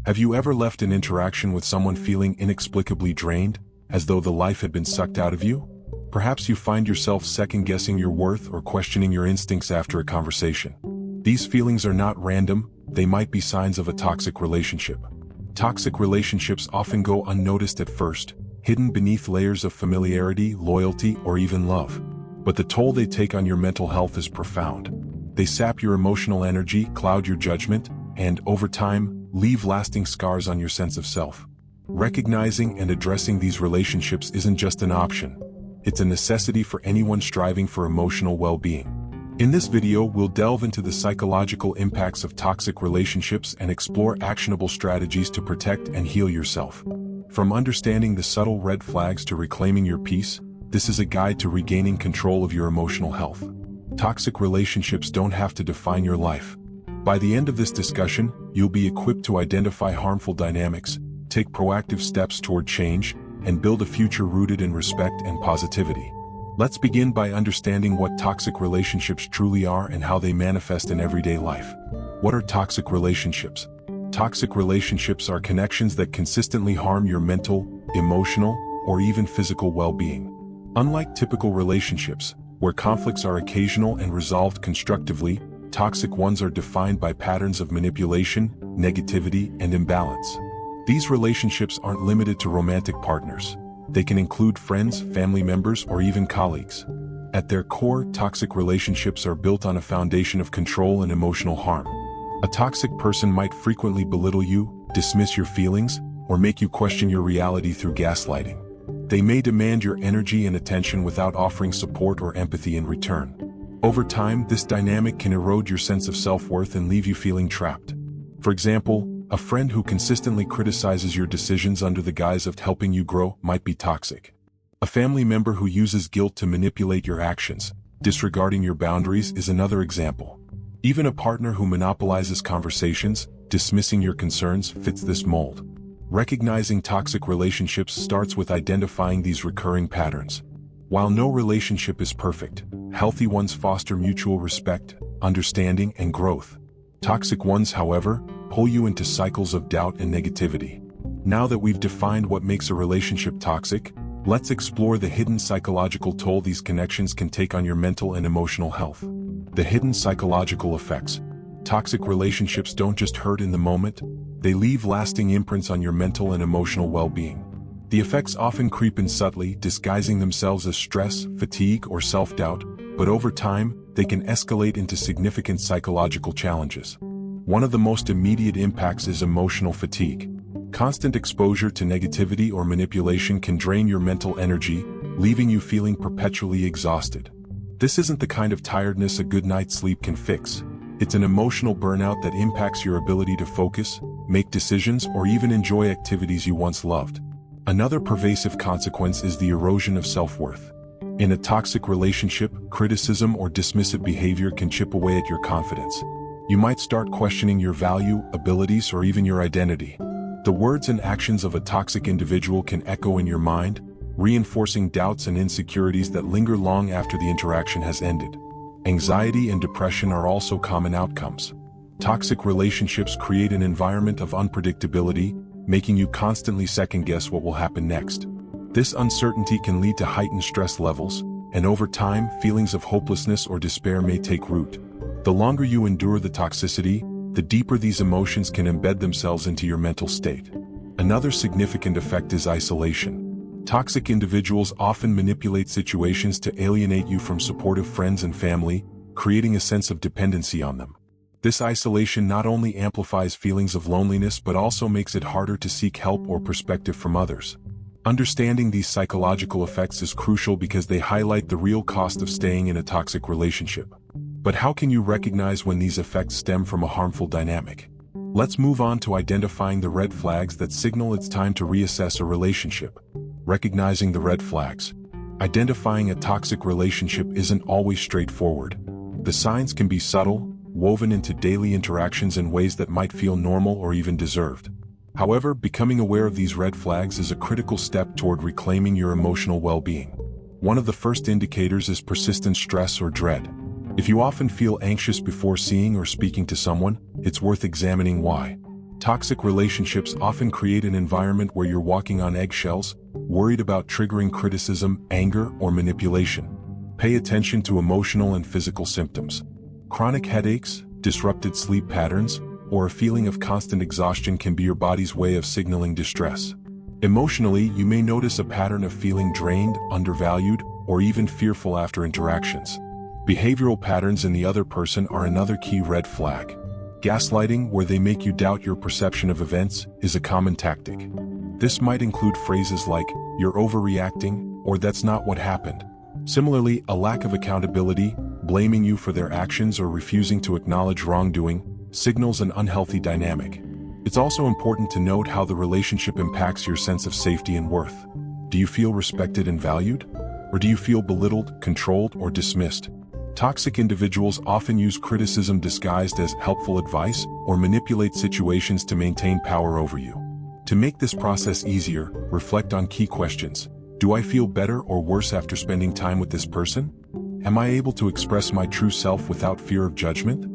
Have you ever left an interaction with someone feeling inexplicably drained, as though the life had been sucked out of you? Perhaps you find yourself second-guessing your worth or questioning your instincts after a conversation. These feelings are not random, they might be signs of a toxic relationship. Toxic relationships often go unnoticed at first, hidden beneath layers of familiarity, loyalty, or even love. But the toll they take on your mental health is profound. They sap your emotional energy, cloud your judgment, and, over time, leave lasting scars on your sense of self. Recognizing and addressing these relationships isn't just an option. It's a necessity for anyone striving for emotional well-being. In this video, we'll delve into the psychological impacts of toxic relationships and explore actionable strategies to protect and heal yourself. From understanding the subtle red flags to reclaiming your peace, this is a guide to regaining control of your emotional health. Toxic relationships don't have to define your life. By the end of this discussion, you'll be equipped to identify harmful dynamics, take proactive steps toward change, and build a future rooted in respect and positivity. Let's begin by understanding what toxic relationships truly are and how they manifest in everyday life. What are toxic relationships? Toxic relationships are connections that consistently harm your mental, emotional, or even physical well-being. Unlike typical relationships, where conflicts are occasional and resolved constructively, toxic ones are defined by patterns of manipulation, negativity, and imbalance. These relationships aren't limited to romantic partners. They can include friends, family members, or even colleagues. At their core, toxic relationships are built on a foundation of control and emotional harm. A toxic person might frequently belittle you, dismiss your feelings, or make you question your reality through gaslighting. They may demand your energy and attention without offering support or empathy in return. Over time, this dynamic can erode your sense of self-worth and leave you feeling trapped. For example, a friend who consistently criticizes your decisions under the guise of helping you grow might be toxic. A family member who uses guilt to manipulate your actions, disregarding your boundaries, is another example. Even a partner who monopolizes conversations, dismissing your concerns, fits this mold. Recognizing toxic relationships starts with identifying these recurring patterns. While no relationship is perfect, healthy ones foster mutual respect, understanding, and growth. Toxic ones, however, pull you into cycles of doubt and negativity. Now that we've defined what makes a relationship toxic, let's explore the hidden psychological toll these connections can take on your mental and emotional health. The hidden psychological effects. Toxic relationships don't just hurt in the moment, they leave lasting imprints on your mental and emotional well-being. The effects often creep in subtly, disguising themselves as stress, fatigue, or self-doubt, but over time, they can escalate into significant psychological challenges. One of the most immediate impacts is emotional fatigue. Constant exposure to negativity or manipulation can drain your mental energy, leaving you feeling perpetually exhausted. This isn't the kind of tiredness a good night's sleep can fix. It's an emotional burnout that impacts your ability to focus, make decisions, or even enjoy activities you once loved. Another pervasive consequence is the erosion of self-worth. In a toxic relationship, criticism or dismissive behavior can chip away at your confidence. You might start questioning your value, abilities, or even your identity. The words and actions of a toxic individual can echo in your mind, reinforcing doubts and insecurities that linger long after the interaction has ended. Anxiety and depression are also common outcomes. Toxic relationships create an environment of unpredictability, making you constantly second-guess what will happen next. This uncertainty can lead to heightened stress levels, and over time, feelings of hopelessness or despair may take root. The longer you endure the toxicity, the deeper these emotions can embed themselves into your mental state. Another significant effect is isolation. Toxic individuals often manipulate situations to alienate you from supportive friends and family, creating a sense of dependency on them. This isolation not only amplifies feelings of loneliness but also makes it harder to seek help or perspective from others. Understanding these psychological effects is crucial because they highlight the real cost of staying in a toxic relationship. But how can you recognize when these effects stem from a harmful dynamic? Let's move on to identifying the red flags that signal it's time to reassess a relationship. Recognizing the red flags. Identifying a toxic relationship isn't always straightforward. The signs can be subtle, woven into daily interactions in ways that might feel normal or even deserved. However, becoming aware of these red flags is a critical step toward reclaiming your emotional well-being. One of the first indicators is persistent stress or dread. If you often feel anxious before seeing or speaking to someone, it's worth examining why. Toxic relationships often create an environment where you're walking on eggshells, worried about triggering criticism, anger, or manipulation. Pay attention to emotional and physical symptoms. Chronic headaches, disrupted sleep patterns, or a feeling of constant exhaustion can be your body's way of signaling distress. Emotionally, you may notice a pattern of feeling drained, undervalued, or even fearful after interactions. Behavioral patterns in the other person are another key red flag. Gaslighting, where they make you doubt your perception of events, is a common tactic. This might include phrases like, "You're overreacting," or "That's not what happened." Similarly, a lack of accountability, blaming you for their actions or refusing to acknowledge wrongdoing, signals an unhealthy dynamic. It's also important to note how the relationship impacts your sense of safety and worth. Do you feel respected and valued? Or do you feel belittled, controlled, or dismissed? Toxic individuals often use criticism disguised as helpful advice or manipulate situations to maintain power over you. To make this process easier, reflect on key questions. Do I feel better or worse after spending time with this person? Am I able to express my true self without fear of judgment?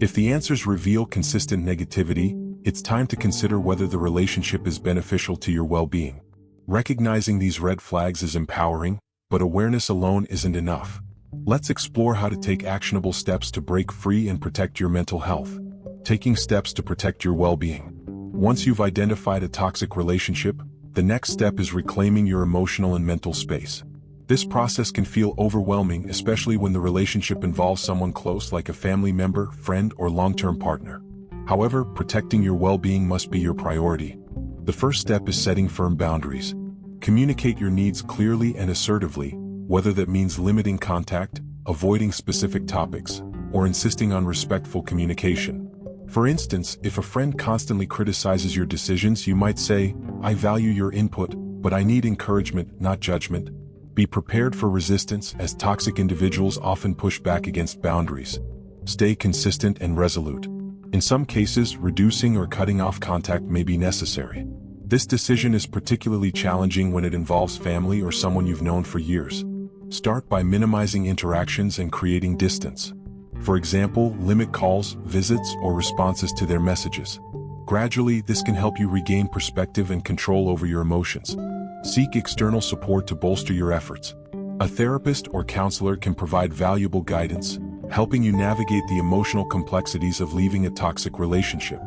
If the answers reveal consistent negativity, it's time to consider whether the relationship is beneficial to your well-being. Recognizing these red flags is empowering, but awareness alone isn't enough. Let's explore how to take actionable steps to break free and protect your mental health. Taking steps to protect your well-being. Once you've identified a toxic relationship, the next step is reclaiming your emotional and mental space. This process can feel overwhelming, especially when the relationship involves someone close like a family member, friend, or long-term partner. However, protecting your well-being must be your priority. The first step is setting firm boundaries. Communicate your needs clearly and assertively, whether that means limiting contact, avoiding specific topics, or insisting on respectful communication. For instance, if a friend constantly criticizes your decisions, you might say, "I value your input, but I need encouragement, not judgment." Be prepared for resistance, as toxic individuals often push back against boundaries. Stay consistent and resolute. In some cases, reducing or cutting off contact may be necessary. This decision is particularly challenging when it involves family or someone you've known for years. Start by minimizing interactions and creating distance. For example, limit calls, visits, or responses to their messages. Gradually, this can help you regain perspective and control over your emotions. Seek external support to bolster your efforts. A therapist or counselor can provide valuable guidance, helping you navigate the emotional complexities of leaving a toxic relationship.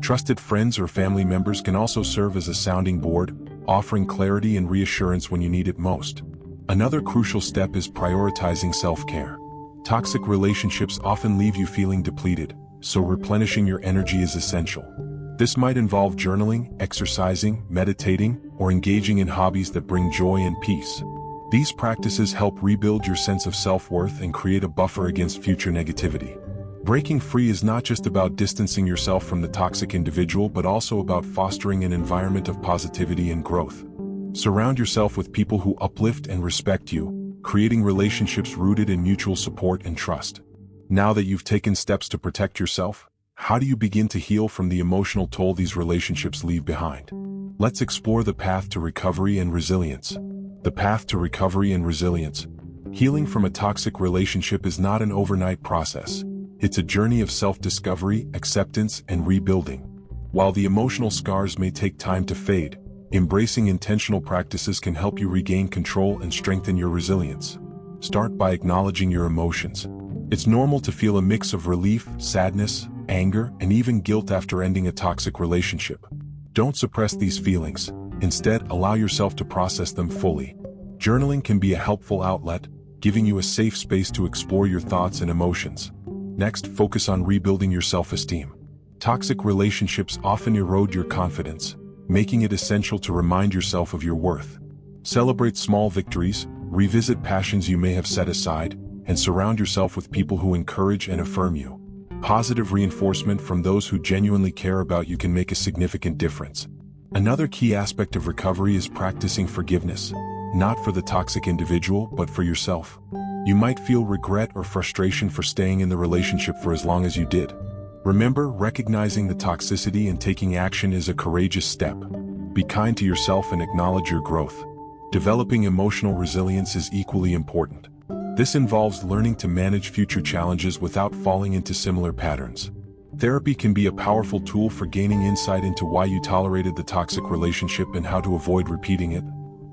Trusted friends or family members can also serve as a sounding board, offering clarity and reassurance when you need it most. Another crucial step is prioritizing self-care. Toxic relationships often leave you feeling depleted, so replenishing your energy is essential. This might involve journaling, exercising, meditating, or engaging in hobbies that bring joy and peace. These practices help rebuild your sense of self-worth and create a buffer against future negativity. Breaking free is not just about distancing yourself from the toxic individual, but also about fostering an environment of positivity and growth. Surround yourself with people who uplift and respect you, creating relationships rooted in mutual support and trust. Now that you've taken steps to protect yourself, how do you begin to heal from the emotional toll these relationships leave behind? Let's explore the path to recovery and resilience. The path to recovery and resilience. Healing from a toxic relationship is not an overnight process. It's a journey of self-discovery, acceptance, and rebuilding. While the emotional scars may take time to fade, embracing intentional practices can help you regain control and strengthen your resilience. Start by acknowledging your emotions. It's normal to feel a mix of relief, sadness, anger, and even guilt after ending a toxic relationship. Don't suppress these feelings. Instead, allow yourself to process them fully. Journaling can be a helpful outlet, giving you a safe space to explore your thoughts and emotions. Next, focus on rebuilding your self-esteem. Toxic relationships often erode your confidence, making it essential to remind yourself of your worth. Celebrate small victories, revisit passions you may have set aside, and surround yourself with people who encourage and affirm you. Positive reinforcement from those who genuinely care about you can make a significant difference. Another key aspect of recovery is practicing forgiveness, not for the toxic individual, but for yourself. You might feel regret or frustration for staying in the relationship for as long as you did. Remember, recognizing the toxicity and taking action is a courageous step. Be kind to yourself and acknowledge your growth. Developing emotional resilience is equally important. This involves learning to manage future challenges without falling into similar patterns. Therapy can be a powerful tool for gaining insight into why you tolerated the toxic relationship and how to avoid repeating it.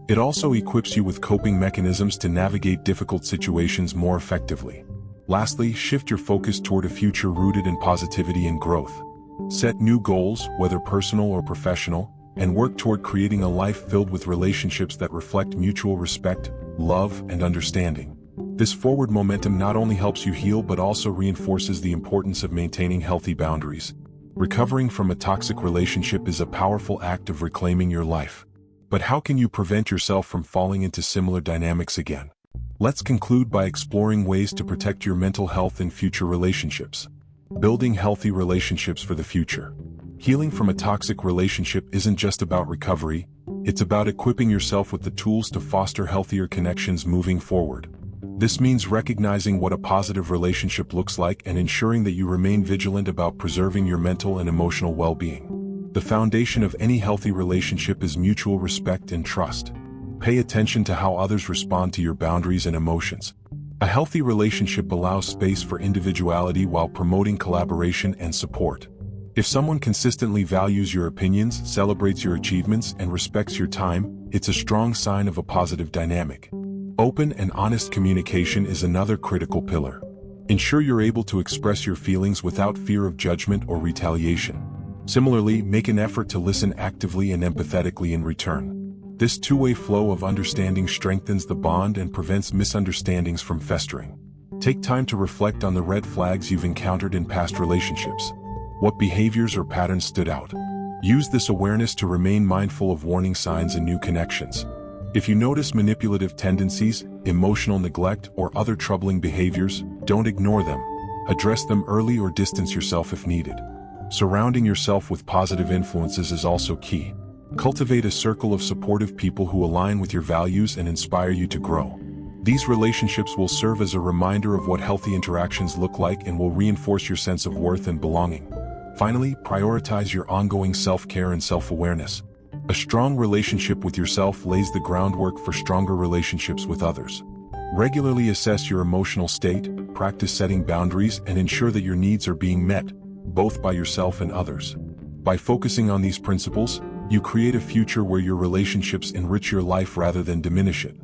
It also equips you with coping mechanisms to navigate difficult situations more effectively. Lastly, shift your focus toward a future rooted in positivity and growth. Set new goals, whether personal or professional, and work toward creating a life filled with relationships that reflect mutual respect, love, and understanding. This forward momentum not only helps you heal but also reinforces the importance of maintaining healthy boundaries. Recovering from a toxic relationship is a powerful act of reclaiming your life. But how can you prevent yourself from falling into similar dynamics again? Let's conclude by exploring ways to protect your mental health in future relationships. Building healthy relationships for the future. Healing from a toxic relationship isn't just about recovery, it's about equipping yourself with the tools to foster healthier connections moving forward. This means recognizing what a positive relationship looks like and ensuring that you remain vigilant about preserving your mental and emotional well-being. The foundation of any healthy relationship is mutual respect and trust. Pay attention to how others respond to your boundaries and emotions. A healthy relationship allows space for individuality while promoting collaboration and support. If someone consistently values your opinions, celebrates your achievements, and respects your time, it's a strong sign of a positive dynamic. Open and honest communication is another critical pillar. Ensure you're able to express your feelings without fear of judgment or retaliation. Similarly, make an effort to listen actively and empathetically in return. This two-way flow of understanding strengthens the bond and prevents misunderstandings from festering. Take time to reflect on the red flags you've encountered in past relationships. What behaviors or patterns stood out? Use this awareness to remain mindful of warning signs in new connections. If you notice manipulative tendencies, emotional neglect, or other troubling behaviors, don't ignore them. Address them early or distance yourself if needed. Surrounding yourself with positive influences is also key. Cultivate a circle of supportive people who align with your values and inspire you to grow. These relationships will serve as a reminder of what healthy interactions look like and will reinforce your sense of worth and belonging. Finally, prioritize your ongoing self-care and self-awareness. A strong relationship with yourself lays the groundwork for stronger relationships with others. Regularly assess your emotional state, practice setting boundaries, and ensure that your needs are being met, both by yourself and others. By focusing on these principles, you create a future where your relationships enrich your life rather than diminish it.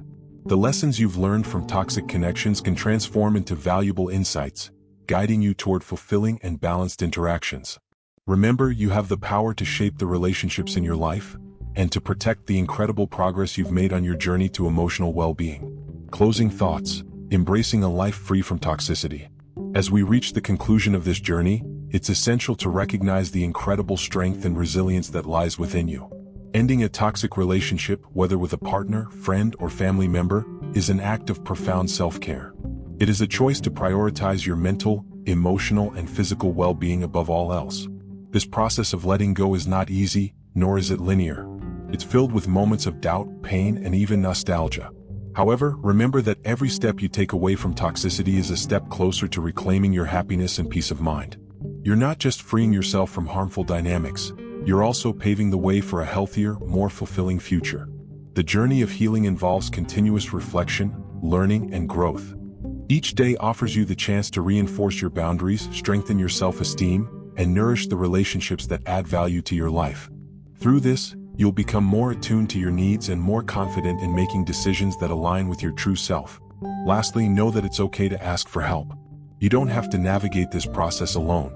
The lessons you've learned from toxic connections can transform into valuable insights, guiding you toward fulfilling and balanced interactions. Remember, you have the power to shape the relationships in your life, and to protect the incredible progress you've made on your journey to emotional well-being. Closing thoughts: embracing a life free from toxicity. As we reach the conclusion of this journey, it's essential to recognize the incredible strength and resilience that lies within you. Ending a toxic relationship, whether with a partner, friend, or family member, is an act of profound self-care. It is a choice to prioritize your mental, emotional, and physical well-being above all else. This process of letting go is not easy, nor is it linear. It's filled with moments of doubt, pain, and even nostalgia. However, remember that every step you take away from toxicity is a step closer to reclaiming your happiness and peace of mind. You're not just freeing yourself from harmful dynamics, you're also paving the way for a healthier, more fulfilling future. The journey of healing involves continuous reflection, learning, and growth. Each day offers you the chance to reinforce your boundaries, strengthen your self-esteem, and nourish the relationships that add value to your life. Through this, you'll become more attuned to your needs and more confident in making decisions that align with your true self. Lastly, know that it's okay to ask for help. You don't have to navigate this process alone.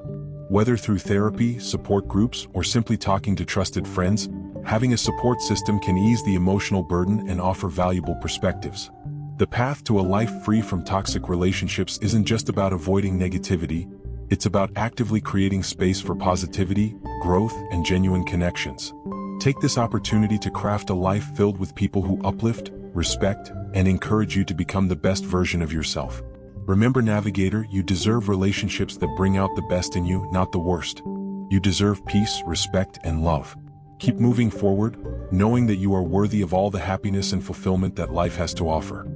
Whether through therapy, support groups, or simply talking to trusted friends, having a support system can ease the emotional burden and offer valuable perspectives. The path to a life free from toxic relationships isn't just about avoiding negativity, it's about actively creating space for positivity, growth, and genuine connections. Take this opportunity to craft a life filled with people who uplift, respect, and encourage you to become the best version of yourself. Remember, navigator, you deserve relationships that bring out the best in you, not the worst. You deserve peace, respect, and love. Keep moving forward, knowing that you are worthy of all the happiness and fulfillment that life has to offer.